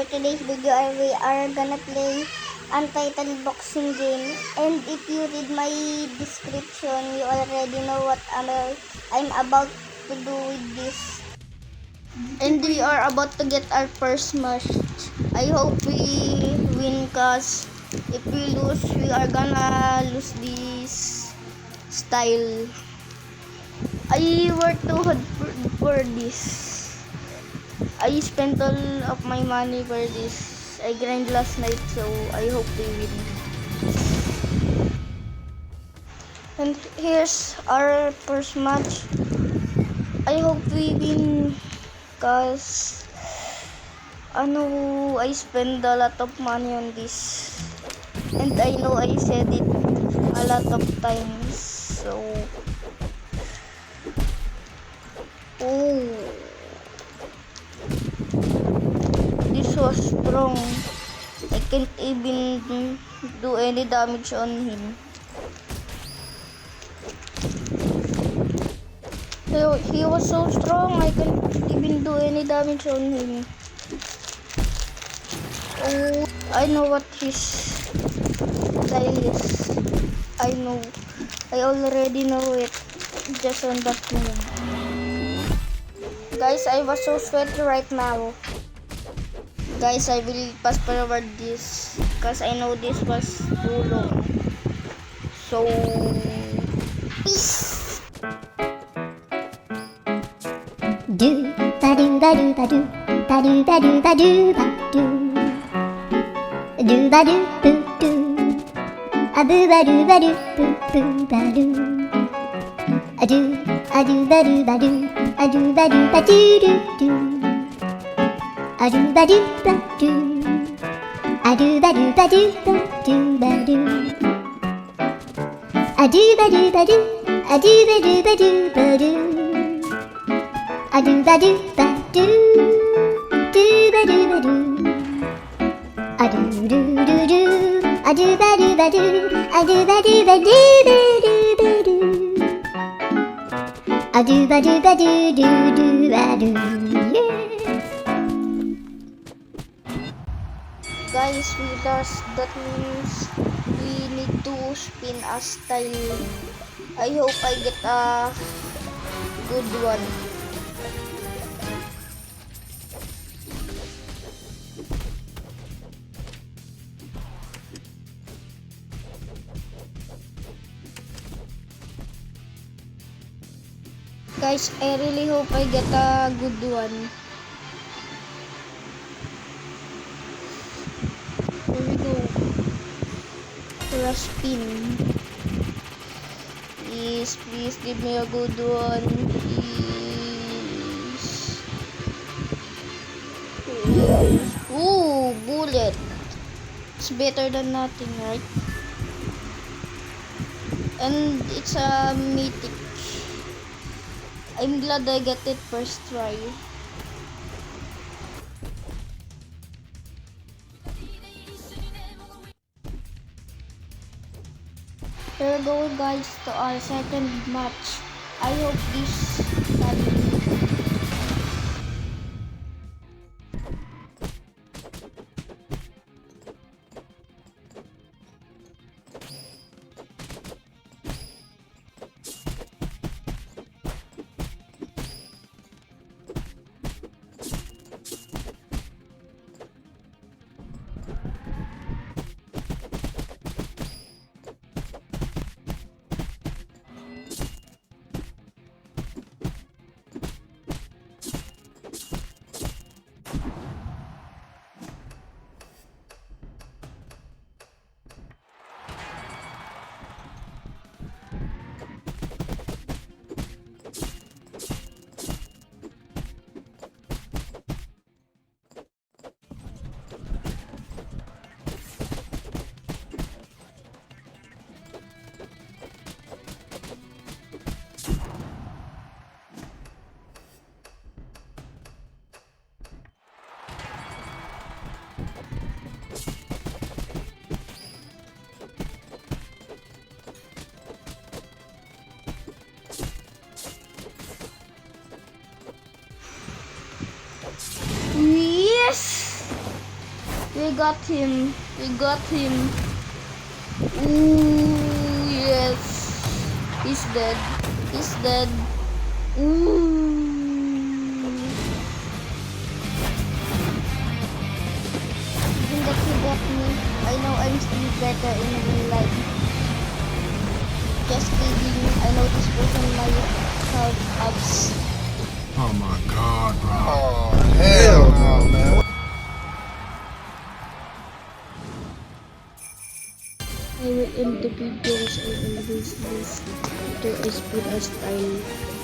for today's video, we are gonna play Untitled Boxing Game. And if you read my description, you already know what I'm about to do with this. And we are about to get our first match. I hope we win, cause if we lose, we are gonna lose this style. I worked too hard for this. I spent all of my money for this. I grind last night, so I hope we win. And here's our first match. I hope we win, cause I spend a lot of money on this. And I know I said it a lot of times. So this was strong. I can't even do any damage on him. He was so strong, I can't even do any damage on him. Oh, I know what his style is. I already know it just on that move. Guys, I was so sweaty right now. Guys, I will fast forward this because I know this was too long. So, peace. Do ba do ba do ba do ba do ba do ba do ba do do ba do boo do a boo ba do ba do boo boo ba do a do ba do ba do a do ba do ba do do do a do ba do ba do a do ba do ba do ba do ba do a do ba do ba do a do ba do ba do ba do a do ba do ba do do ba do ba do a do do do do a do ba do ba do a do ba do ba do ba do ba do a do ba do ba do do do ba do. Guys, we lost. That means we need to spin a style. I hope I get a good one. Guys, I really hope I get a good one. Here we go. For a spin. Please give me a good one. Please. Ooh, bullet. It's better than nothing, right? And it's a mythic. I'm glad I got it first try. Here we go, guys, to our second match. I hope this got him. We got him. Ooh, yes. He's dead. He's dead. Ooh. Even that he got me. I know I'm still better in real life. Just kidding. I know this person might have ups. Oh my god, bro. Oh, hell no, man. I will end the videos I always use to as good as time.